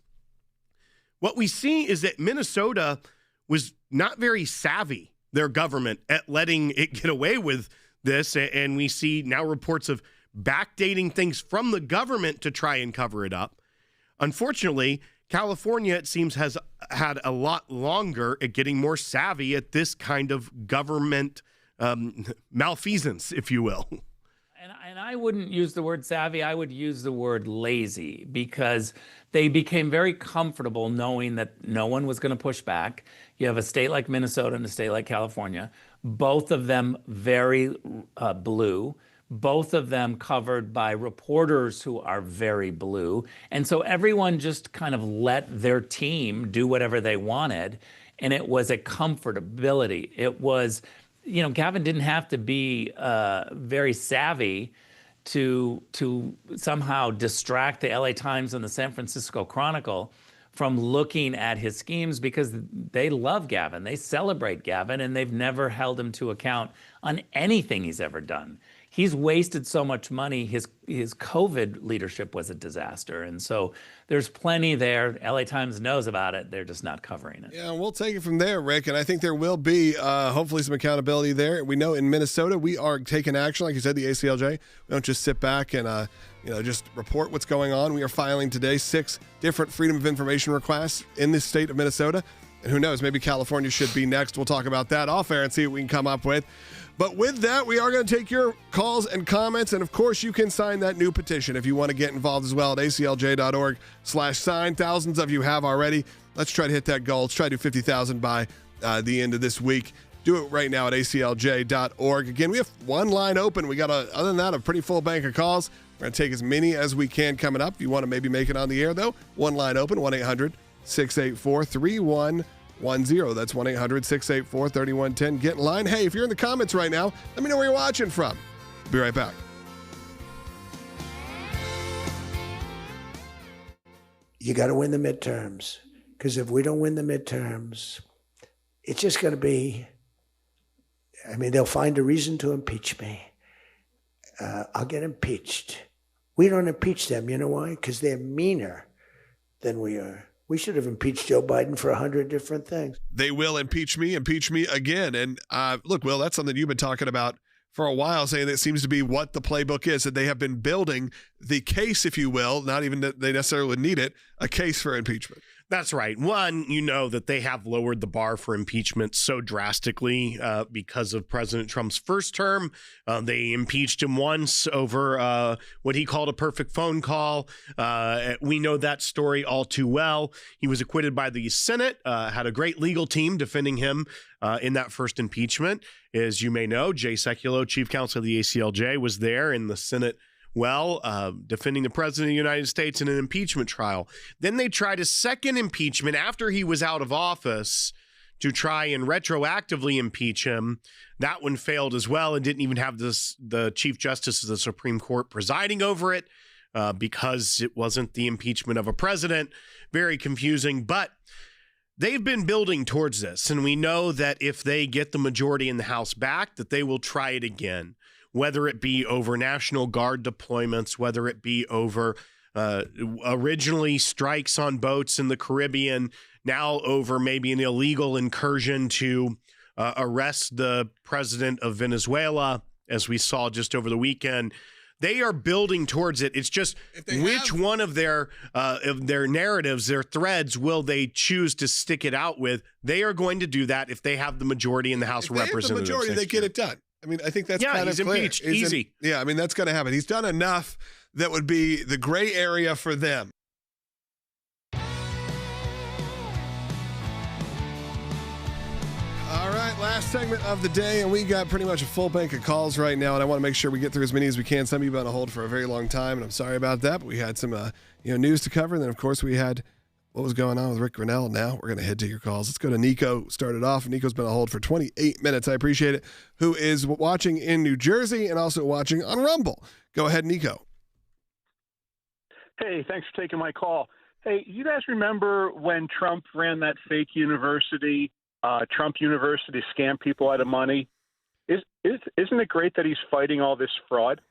What we see is that Minnesota was not very savvy, their government, at letting it get away with this. And we see now reports of backdating things from the government to try and cover it up. Unfortunately, California, it seems, has had a lot longer at getting more savvy at this kind of government malfeasance, if you will. And I wouldn't use the word savvy. I would use the word lazy, because they became very comfortable knowing that no one was going to push back. You have a state like Minnesota and a state like California, both of them very blue, both of them covered by reporters who are very blue. And so everyone just kind of let their team do whatever they wanted. And it was a comfortability. It was, you know, Gavin didn't have to be very savvy to somehow distract the LA Times and the San Francisco Chronicle from looking at his schemes, because they love Gavin. They celebrate Gavin, and they've never held him to account on anything he's ever done. He's wasted so much money. His COVID leadership was a disaster. And so there's plenty there. LA Times knows about it. They're just not covering it. Yeah, we'll take it from there, Rick. And I think there will be hopefully some accountability there. We know in Minnesota, we are taking action. Like you said, the ACLJ, we don't just sit back and just report what's going on. We are filing today 6 different Freedom of Information requests in the state of Minnesota. And who knows, maybe California should be next. We'll talk about that off air and see what we can come up with. But with that, we are going to take your calls and comments. And of course, you can sign that new petition if you want to get involved as well at aclj.org/sign. Thousands of you have already. Let's try to hit that goal. Let's try to do 50,000 by the end of this week. Do it right now at aclj.org. Again, we have one line open. We got, other than that, a pretty full bank of calls. We're going to take as many as we can coming up. If you want to maybe make it on the air, though, one line open, 1-800-684-3110. That's 1-800-684-3110. Get in line. Hey, if you're in the comments right now, let me know where you're watching from. Be right back. You got to win the midterms, because if we don't win the midterms, it's just going to be, they'll find a reason to impeach me. I'll get impeached. We don't impeach them. You know why? Because they're meaner than we are. We should have impeached Joe Biden for 100 different things. They will impeach me again. And look, Will, that's something you've been talking about for a while, saying that seems to be what the playbook is, that they have been building the case, if you will, not even that they necessarily would need it, a case for impeachment. That's right. One, you know that they have lowered the bar for impeachment so drastically because of President Trump's first term. They impeached him once over what he called a perfect phone call. We know that story all too well. He was acquitted by the Senate, had a great legal team defending him in that first impeachment. As you may know, Jay Sekulow, chief counsel of the ACLJ, was there in the Senate defending the president of the United States in an impeachment trial. Then they tried a second impeachment after he was out of office to try and retroactively impeach him. That one failed as well, and didn't even have the Chief Justice of the Supreme Court presiding over it because it wasn't the impeachment of a president. Very confusing, but they've been building towards this, and we know that if they get the majority in the House back, that they will try it again. Whether it be over National Guard deployments, whether it be over Originally strikes on boats in the Caribbean, now over maybe an illegal incursion to arrest the president of Venezuela, as we saw just over the weekend. They are building towards it. It's just which one of their narratives, their threads, will they choose to stick it out with? They are going to do that if they have the majority in the House of Representatives. If they have the majority, they get it done. I mean, I think that's kind of clear. Impeached. Easy. I mean, that's going to happen. He's done enough that would be the gray area for them. All right, last segment of the day, and we got pretty much a full bank of calls right now, and I want to make sure we get through as many as we can. Some of you have been on hold for a very long time, and I'm sorry about that, but we had some news to cover, and then, of course, we had what was going on with Rick Grinnell. Now we're going to head to your calls. Let's go to Nico. Started off. Nico's been on hold for 28 minutes. I appreciate it. Who is watching in New Jersey and also watching on Rumble. Go ahead, Nico. Hey, thanks for taking my call. Hey, you guys remember when Trump ran that fake university, Trump University, scam people out of money? Isn't it great that he's fighting all this fraud?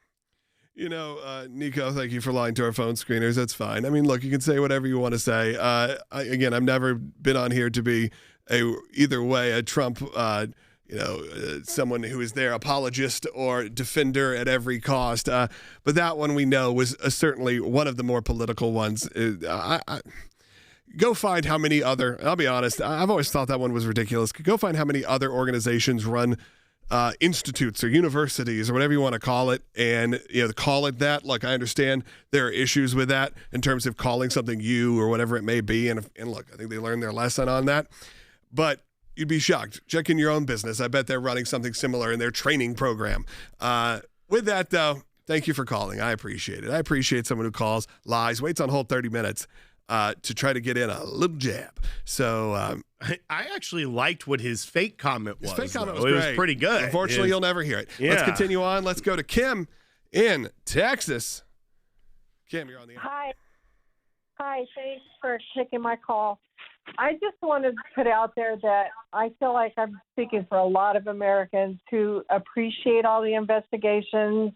You know, Nico, thank you for lying to our phone screeners. That's fine. I mean, look, you can say whatever you want to say. Again, I've never been on here to be either way a Trump, someone who is their apologist or defender at every cost. But that one we know was certainly one of the more political ones. Go find how many other, I'll be honest, I've always thought that one was ridiculous. Go find how many other organizations run institutes or universities or whatever you want to call it, and call it that. Look, I understand there are issues with that in terms of calling something you or whatever it may be, and look, I think they learned their lesson on that, but you'd be shocked. Check in your own business. I bet they're running something similar in their training program. With that, though, thank you for calling. I appreciate it. I appreciate someone who calls, lies, waits on hold 30 minutes to try to get in a little jab. So I actually liked what his fake comment was. His fake comment was great. great. It was pretty good. Unfortunately, you'll never hear it. Yeah. Let's continue on. Let's go to Kim in Texas. Kim, you're on the air. Hi, thanks for taking my call. I just wanted to put out there that I feel like I'm speaking for a lot of Americans who appreciate all the investigations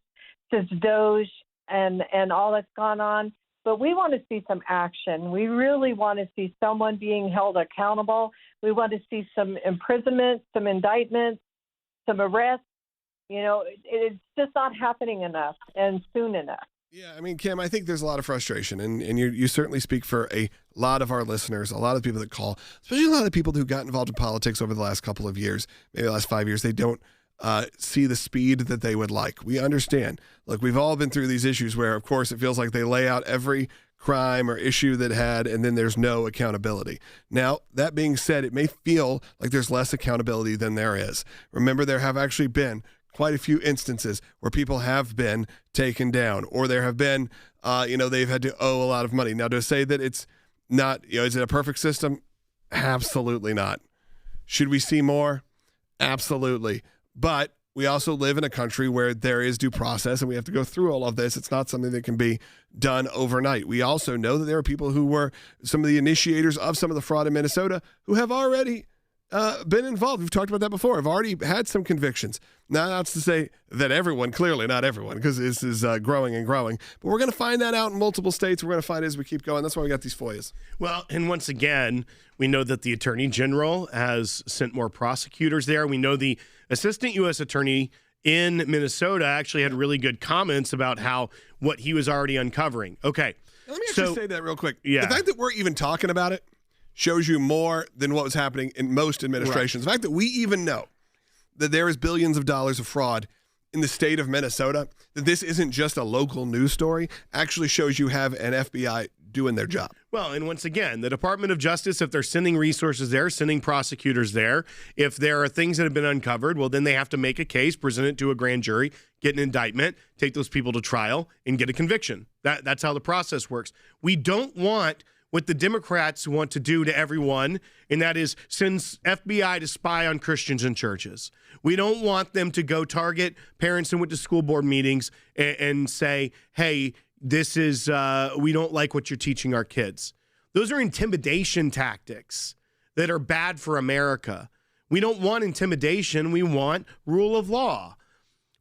since Doge and all that's gone on. But we want to see some action. We really want to see someone being held accountable. We want to see some imprisonment, some indictments, some arrests. It's just not happening enough and soon enough. Yeah, I mean, Kim, I think there's a lot of frustration, and you certainly speak for a lot of our listeners, a lot of people that call, especially a lot of people who got involved in politics over the last couple of years, maybe the last 5 years. They don't see the speed that they would like. We understand. Look, we've all been through these issues where, of course, it feels like they lay out every crime or issue that had, and then there's no accountability. Now, that being said, it may feel like there's less accountability than there is. Remember, there have actually been quite a few instances where people have been taken down, or there have been, they've had to owe a lot of money. Now, to say that it's not, is it a perfect system? Absolutely not. Should we see more? Absolutely. But we also live in a country where there is due process, and we have to go through all of this. It's not something that can be done overnight. We also know that there are people who were some of the initiators of some of the fraud in Minnesota who have already been involved. We've talked about that before. Have already had some convictions. Now, that's to say that everyone, clearly not everyone, because this is growing and growing. But we're going to find that out in multiple states. We're going to find it as we keep going. That's why we got these FOIAs. Well, and once again, we know that the Attorney General has sent more prosecutors there. We know the Assistant U.S. Attorney in Minnesota actually had really good comments about what he was already uncovering. Okay. Let me actually say that real quick. Yeah. The fact that we're even talking about it shows you more than what was happening in most administrations. Right. The fact that we even know that there is billions of dollars of fraud in the state of Minnesota, that this isn't just a local news story, actually shows you have an FBI doing their job. Well, and once again, the Department of Justice, if they're sending resources there, sending prosecutors there, if there are things that have been uncovered, well, then they have to make a case, present it to a grand jury, get an indictment, take those people to trial, and get a conviction. That's how the process works. We don't want what the Democrats want to do to everyone, and that is send FBI to spy on Christians and churches. We don't want them to go target parents and went to school board meetings and say, hey, this is, we don't like what you're teaching our kids. Those are intimidation tactics that are bad for America. We don't want intimidation. We want rule of law.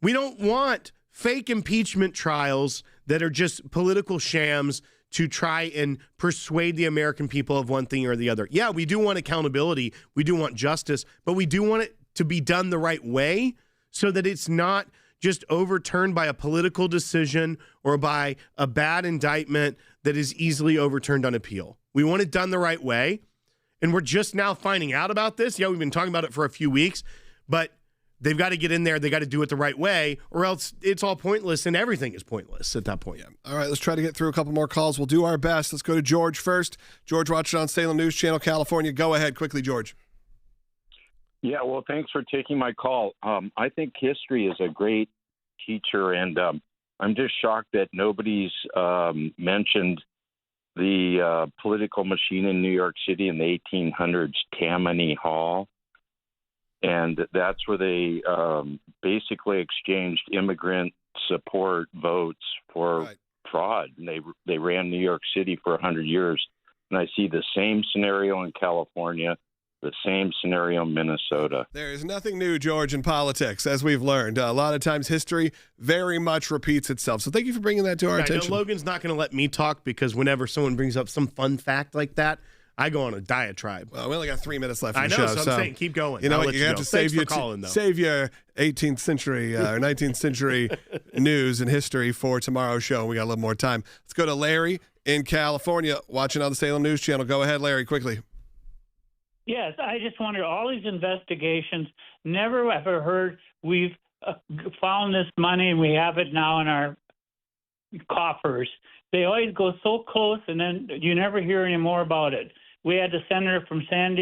We don't want fake impeachment trials that are just political shams to try and persuade the American people of one thing or the other. Yeah, we do want accountability. We do want justice, but we do want it to be done the right way so that it's not just overturned by a political decision or by a bad indictment that is easily overturned on appeal. We want it done the right way. And we're just now finding out about this. Yeah, we've been talking about it for a few weeks, but they've got to get in there. They got to do it the right way, or else it's all pointless and everything is pointless at that point. All right, let's try to get through a couple more calls. We'll do our best. Let's go to George first. George, watching on Salem News Channel, California. Go ahead quickly, George. Yeah, well, thanks for taking my call. I think history is a great teacher, and I'm just shocked that nobody's mentioned the political machine in New York City in the 1800s, Tammany Hall. And that's where they basically exchanged immigrant support votes for fraud. And they ran New York City for 100 years. And I see the same scenario in California, the same scenario in Minnesota. There is nothing new, George, in politics, as we've learned. A lot of times history very much repeats itself. So thank you for bringing that to our attention. Logan's not going to let me talk because whenever someone brings up some fun fact like that, I go on a diatribe. Well, we only got 3 minutes left in I the know, show. So I'm saying keep going. You know I'll what? let You have go. to save your, calling, save your 18th century or 19th century news and history for tomorrow's show. We got a little more time. Let's go to Larry in California, watching on the Salem News Channel. Go ahead, Larry, quickly. Yes, I just wonder, all these investigations, never ever heard we've found this money and we have it now in our coffers. They always go so close and then you never hear any more about it. We had the senator from San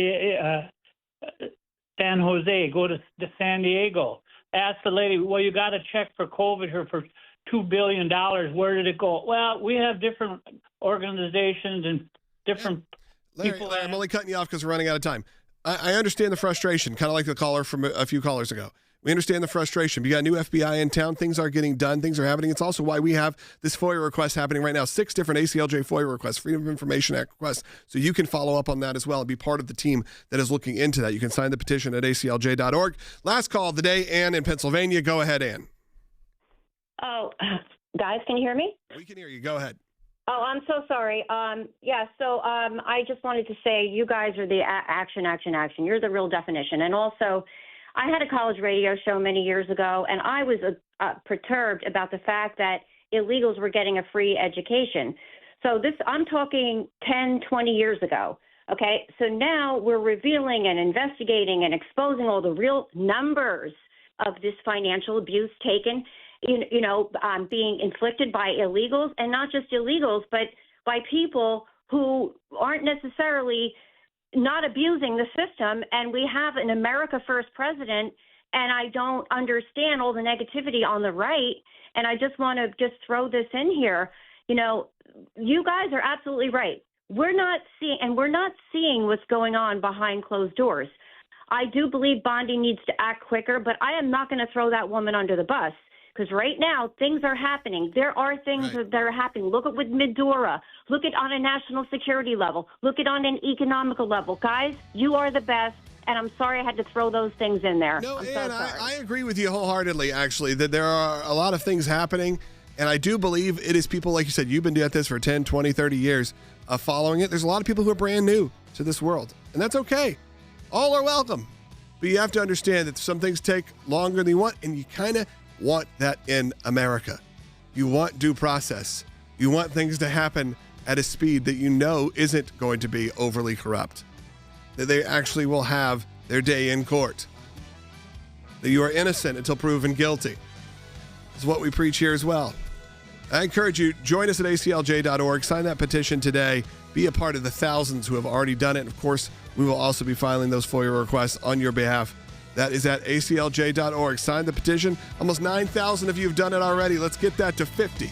Jose go to San Diego, ask the lady, well, you got a check for COVID here for $2 billion. Where did it go? Well, we have different organizations and different Larry, I'm only cutting you off because we're running out of time. I understand the frustration, kind of like the caller from a few callers ago. We understand the frustration. You got new FBI in town. Things are getting done. Things are happening. It's also why we have this FOIA request happening right now. 6 different ACLJ FOIA requests, Freedom of Information Act requests. So you can follow up on that as well and be part of the team that is looking into that. You can sign the petition at ACLJ.org. Last call of the day, Ann in Pennsylvania. Go ahead, Ann. Oh, guys, can you hear me? We can hear you. Go ahead. Oh, I'm so sorry. I just wanted to say you guys are the action. You're the real definition. And also, I had a college radio show many years ago, and I was perturbed about the fact that illegals were getting a free education. So I'm talking 10, 20 years ago. Okay, so now we're revealing and investigating and exposing all the real numbers of this financial abuse taken being inflicted by illegals, and not just illegals, but by people who aren't necessarily not abusing the system. And we have an America First president, and I don't understand all the negativity on the right. And I just want to just throw this in here. You guys are absolutely right. We're not seeing what's going on behind closed doors. I do believe Bondi needs to act quicker, but I am not going to throw that woman under the bus. Because right now, things are happening. There are things that are happening. Look at with Medora. Look at on a national security level. Look at on an economical level. Guys, you are the best, and I'm sorry I had to throw those things in there. No, I'm Ann, so sorry. I agree with you wholeheartedly, actually, that there are a lot of things happening, and I do believe it is people, like you said, you've been at this for 10, 20, 30 years following it. There's a lot of people who are brand new to this world, and that's okay. All are welcome. But you have to understand that some things take longer than you want, and you kind of want that in America. You want due process. You want things to happen at a speed that you know isn't going to be overly corrupt. That they actually will have their day in court. That you are innocent until proven guilty. This is what we preach here as well. I encourage you, join us at ACLJ.org. Sign that petition today. Be a part of the thousands who have already done it. Of course, we will also be filing those FOIA requests on your behalf. That is at ACLJ.org. Sign the petition. Almost 9,000 of you have done it already. Let's get that to 50.